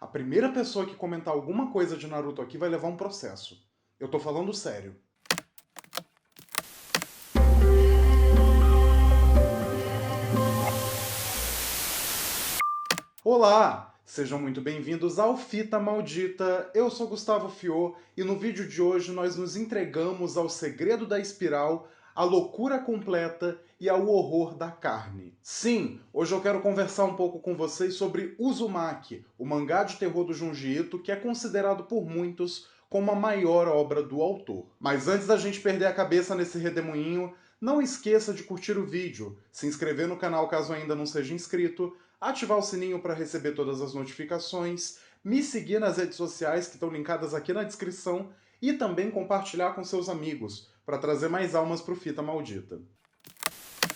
A primeira pessoa que comentar alguma coisa de Naruto aqui vai levar um processo. Eu tô falando sério. Olá! Sejam muito bem-vindos ao Fita Maldita. Eu sou Gustavo Fiô e no vídeo de hoje nós nos entregamos ao segredo da espiral, à loucura completa e ao horror da carne. Sim, hoje eu quero conversar um pouco com vocês sobre Uzumaki, o mangá de terror do Junji Ito, que é considerado por muitos como a maior obra do autor. Mas antes da gente perder a cabeça nesse redemoinho, não esqueça de curtir o vídeo, se inscrever no canal caso ainda não seja inscrito, ativar o sininho para receber todas as notificações, me seguir nas redes sociais que estão linkadas aqui na descrição e também compartilhar com seus amigos para trazer mais almas pro Fita Maldita.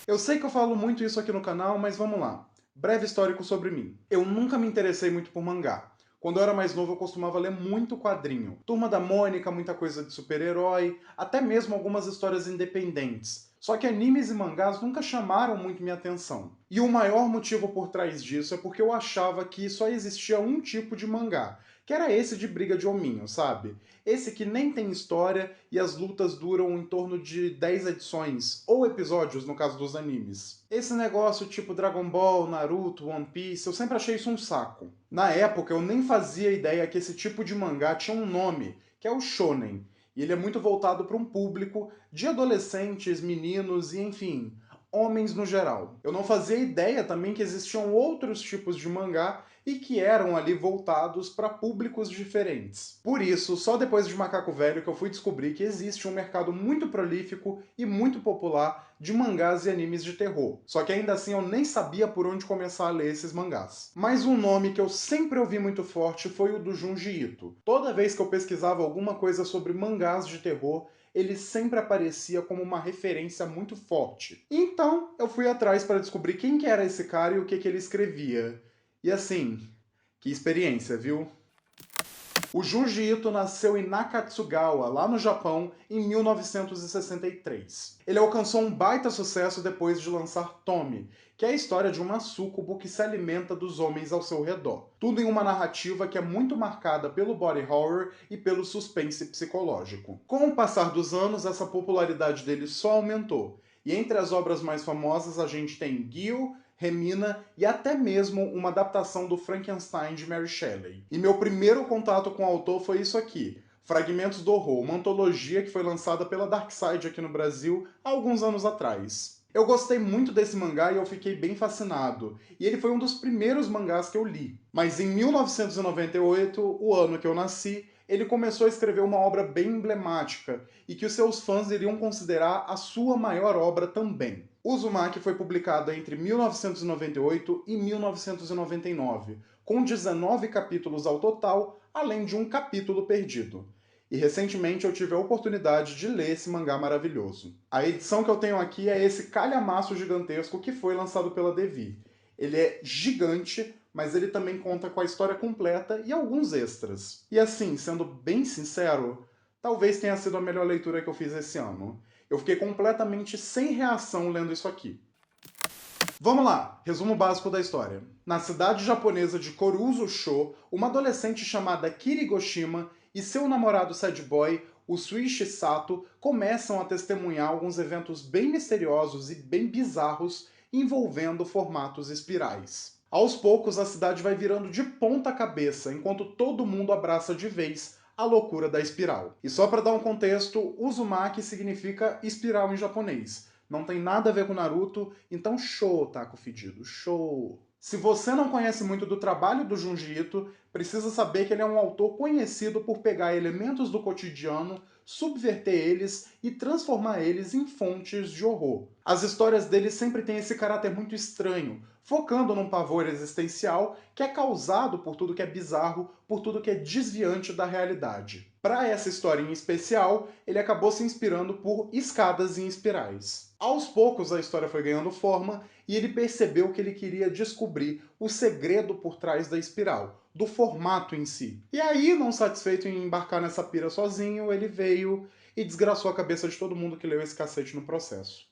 Eu sei que eu falo muito isso aqui no canal, mas vamos lá. Breve histórico sobre mim. Eu nunca me interessei muito por mangá. Quando eu era mais novo, eu costumava ler muito quadrinho. Turma da Mônica, muita coisa de super-herói, até mesmo algumas histórias independentes. Só que animes e mangás nunca chamaram muito minha atenção. E o maior motivo por trás disso é porque eu achava que só existia um tipo de mangá, que era esse de briga de hominho, sabe? Esse que nem tem história e as lutas duram em torno de 10 edições, ou episódios no caso dos animes. Esse negócio tipo Dragon Ball, Naruto, One Piece, eu sempre achei isso um saco. Na época eu nem fazia ideia que esse tipo de mangá tinha um nome, que é o shonen. E ele é muito voltado para um público de adolescentes, meninos e, enfim, homens no geral. Eu não fazia ideia também que existiam outros tipos de mangá e que eram ali voltados para públicos diferentes. Por isso, só depois de Macaco Velho que eu fui descobrir que existe um mercado muito prolífico e muito popular de mangás e animes de terror. Só que ainda assim eu nem sabia por onde começar a ler esses mangás. Mas um nome que eu sempre ouvi muito forte foi o do Junji Ito. Toda vez que eu pesquisava alguma coisa sobre mangás de terror, ele sempre aparecia como uma referência muito forte. Então, eu fui atrás para descobrir quem que era esse cara e o que que ele escrevia. E assim, que experiência, viu? O Junji Ito nasceu em Nakatsugawa, lá no Japão, em 1963. Ele alcançou um baita sucesso depois de lançar Tommy, que é a história de uma súcubo que se alimenta dos homens ao seu redor. Tudo em uma narrativa que é muito marcada pelo body horror e pelo suspense psicológico. Com o passar dos anos, essa popularidade dele só aumentou. E entre as obras mais famosas a gente tem Gil, Remina e até mesmo uma adaptação do Frankenstein de Mary Shelley. E meu primeiro contato com o autor foi isso aqui, Fragmentos do Horror, uma antologia que foi lançada pela Darkside aqui no Brasil há alguns anos atrás. Eu gostei muito desse mangá e eu fiquei bem fascinado, e ele foi um dos primeiros mangás que eu li. Mas em 1998, o ano que eu nasci, ele começou a escrever uma obra bem emblemática, e que os seus fãs iriam considerar a sua maior obra também. Uzumaki foi publicado entre 1998 e 1999, com 19 capítulos ao total, além de um capítulo perdido. E recentemente eu tive a oportunidade de ler esse mangá maravilhoso. A edição que eu tenho aqui é esse calhamaço gigantesco que foi lançado pela Devi. Ele é gigante, mas ele também conta com a história completa e alguns extras. E assim, sendo bem sincero, talvez tenha sido a melhor leitura que eu fiz esse ano. Eu fiquei completamente sem reação lendo isso aqui. Vamos lá, resumo básico da história. Na cidade japonesa de Koruzo-sho, uma adolescente chamada Kirigoshima e seu namorado sad boy, o Suichi Sato, começam a testemunhar alguns eventos bem misteriosos e bem bizarros envolvendo formatos espirais. Aos poucos, a cidade vai virando de ponta cabeça, enquanto todo mundo abraça de vez a loucura da espiral. E só para dar um contexto, Uzumaki significa espiral em japonês. Não tem nada a ver com Naruto, então show, Otaku fedido, show! Se você não conhece muito do trabalho do Junji Ito, precisa saber que ele é um autor conhecido por pegar elementos do cotidiano, subverter eles e transformar eles em fontes de horror. As histórias dele sempre têm esse caráter muito estranho, focando num pavor existencial que é causado por tudo que é bizarro, por tudo que é desviante da realidade. Para essa história em especial, ele acabou se inspirando por escadas em espirais. Aos poucos a história foi ganhando forma e ele percebeu que ele queria descobrir o segredo por trás da espiral, do formato em si. E aí, não satisfeito em embarcar nessa pira sozinho, ele veio e desgraçou a cabeça de todo mundo que leu esse cacete no processo.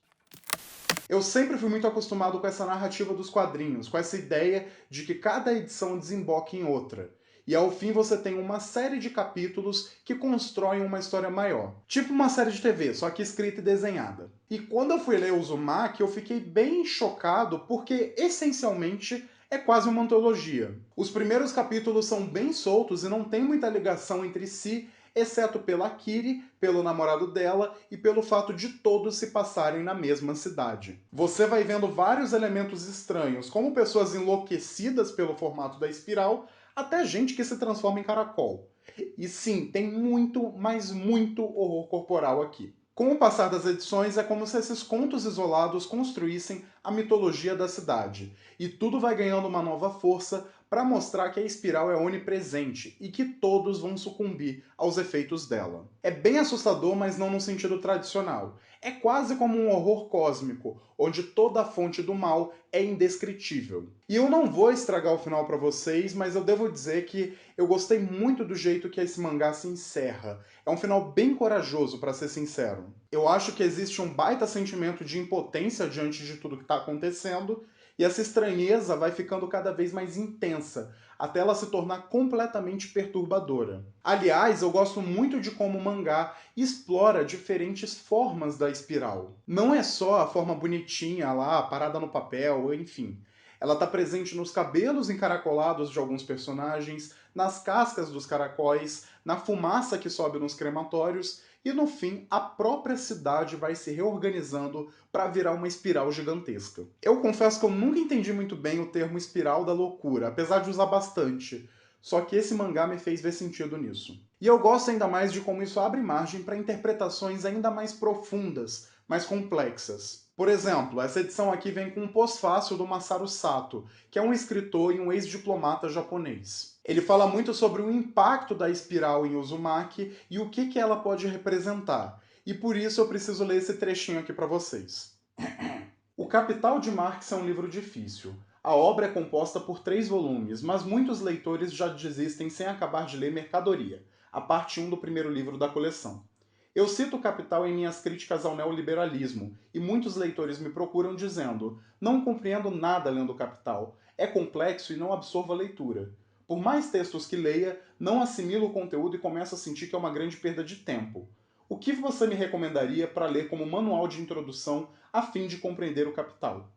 Eu sempre fui muito acostumado com essa narrativa dos quadrinhos, com essa ideia de que cada edição desemboca em outra. E ao fim você tem uma série de capítulos que constroem uma história maior. Tipo uma série de TV, só que escrita e desenhada. E quando eu fui ler Uzumaki, eu fiquei bem chocado porque, essencialmente, é quase uma antologia. Os primeiros capítulos são bem soltos e não tem muita ligação entre si, exceto pela Kiri, pelo namorado dela e pelo fato de todos se passarem na mesma cidade. Você vai vendo vários elementos estranhos, como pessoas enlouquecidas pelo formato da espiral, até gente que se transforma em caracol. E sim, tem muito, mas muito horror corporal aqui. Com o passar das edições, é como se esses contos isolados construíssem a mitologia da cidade, e tudo vai ganhando uma nova força para mostrar que a espiral é onipresente e que todos vão sucumbir aos efeitos dela. É bem assustador, mas não no sentido tradicional. É quase como um horror cósmico, onde toda a fonte do mal é indescritível. E eu não vou estragar o final para vocês, mas eu devo dizer que eu gostei muito do jeito que esse mangá se encerra. É um final bem corajoso, para ser sincero. Eu acho que existe um baita sentimento de impotência diante de tudo que está acontecendo, e essa estranheza vai ficando cada vez mais intensa, até ela se tornar completamente perturbadora. Aliás, eu gosto muito de como o mangá explora diferentes formas da espiral. Não é só a forma bonitinha lá, parada no papel, enfim. Ela está presente nos cabelos encaracolados de alguns personagens, nas cascas dos caracóis, na fumaça que sobe nos crematórios, e no fim, a própria cidade vai se reorganizando para virar uma espiral gigantesca. Eu confesso que eu nunca entendi muito bem o termo espiral da loucura, apesar de usar bastante. Só que esse mangá me fez ver sentido nisso. E eu gosto ainda mais de como isso abre margem para interpretações ainda mais profundas, mais complexas. Por exemplo, essa edição aqui vem com um pós-fácil do Masaru Sato, que é um escritor e um ex-diplomata japonês. Ele fala muito sobre o impacto da espiral em Uzumaki e o que ela pode representar. E por isso eu preciso ler esse trechinho aqui para vocês. O Capital de Marx é um livro difícil. A obra é composta por 3 volumes, mas muitos leitores já desistem sem acabar de ler Mercadoria, a parte 1 do primeiro livro da coleção. Eu cito o Capital em minhas críticas ao neoliberalismo, e muitos leitores me procuram dizendo: não compreendo nada lendo o Capital, é complexo e não absorvo a leitura. Por mais textos que leia, não assimilo o conteúdo e começo a sentir que é uma grande perda de tempo. O que você me recomendaria para ler como manual de introdução a fim de compreender o Capital?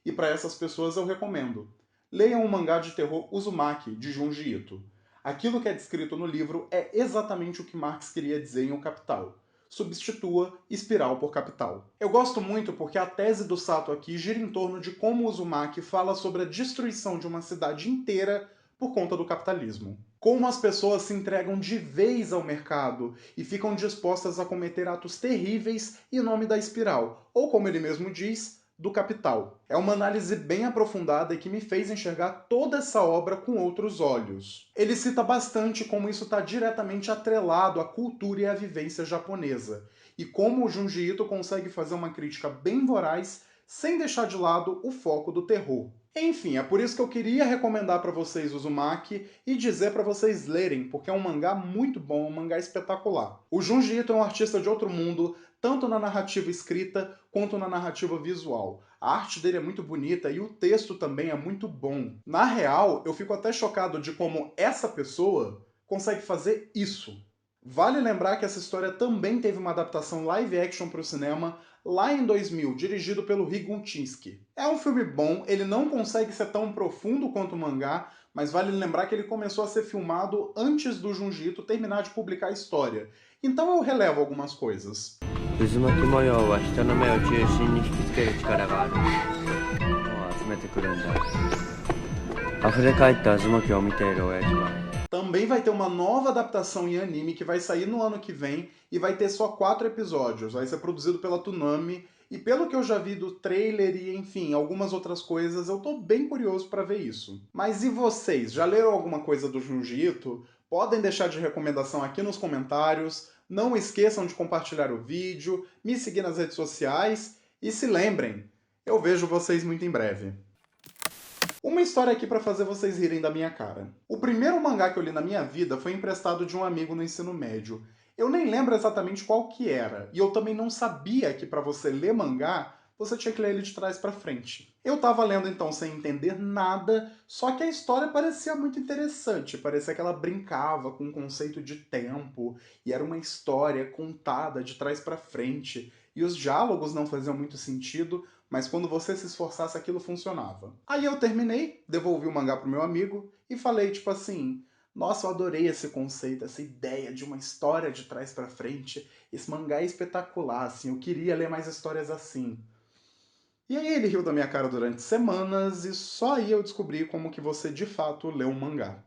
E para essas pessoas eu recomendo: leiam o mangá de terror Uzumaki, de Junji Ito. Aquilo que é descrito no livro é exatamente o que Marx queria dizer em O Capital. Substitua espiral por capital. Eu gosto muito porque a tese do Sato aqui gira em torno de como Uzumaki fala sobre a destruição de uma cidade inteira por conta do capitalismo. Como as pessoas se entregam de vez ao mercado e ficam dispostas a cometer atos terríveis em nome da espiral, ou como ele mesmo diz, do capital. É uma análise bem aprofundada e que me fez enxergar toda essa obra com outros olhos. Ele cita bastante como isso está diretamente atrelado à cultura e à vivência japonesa, e como o Junji Ito consegue fazer uma crítica bem voraz sem deixar de lado o foco do terror. Enfim, é por isso que eu queria recomendar para vocês o Uzumaki e dizer para vocês lerem, porque é um mangá muito bom, um mangá espetacular. O Junji Ito é um artista de outro mundo, tanto na narrativa escrita quanto na narrativa visual. A arte dele é muito bonita e o texto também é muito bom. Na real, eu fico até chocado de como essa pessoa consegue fazer isso. Vale lembrar que essa história também teve uma adaptação live action para o cinema lá em 2000, dirigido pelo Higun Chinski. É um filme bom, ele não consegue ser tão profundo quanto o mangá, mas vale lembrar que ele começou a ser filmado antes do Junji Ito terminar de publicar a história. Então eu relevo algumas coisas. 渦巻き模様は人の目を中心に引きつける力がある。もう集めてくるんだ。溢れ返った渦巻きを見ている親父は Também vai ter uma nova adaptação em anime que vai sair no ano que vem e vai ter só 4 episódios. Vai ser produzido pela Toonami e pelo que eu já vi do trailer e, enfim, algumas outras coisas, eu tô bem curioso para ver isso. Mas e vocês? Já leram alguma coisa do Junji Ito? Podem deixar de recomendação aqui nos comentários. Não esqueçam de compartilhar o vídeo, me seguir nas redes sociais e se lembrem, eu vejo vocês muito em breve. Uma história aqui para fazer vocês rirem da minha cara. O primeiro mangá que eu li na minha vida foi emprestado de um amigo no ensino médio. Eu nem lembro exatamente qual que era, e eu também não sabia que para você ler mangá, você tinha que ler ele de trás para frente. Eu tava lendo então sem entender nada, só que a história parecia muito interessante, parecia que ela brincava com o conceito de tempo, e era uma história contada de trás pra frente, e os diálogos não faziam muito sentido, mas quando você se esforçasse aquilo funcionava. Aí eu terminei, devolvi o mangá pro meu amigo e falei tipo assim: "Nossa, eu adorei esse conceito, essa ideia de uma história de trás pra frente. Esse mangá é espetacular, assim, eu queria ler mais histórias assim." E aí ele riu da minha cara durante semanas e só aí eu descobri como que você de fato lê um mangá.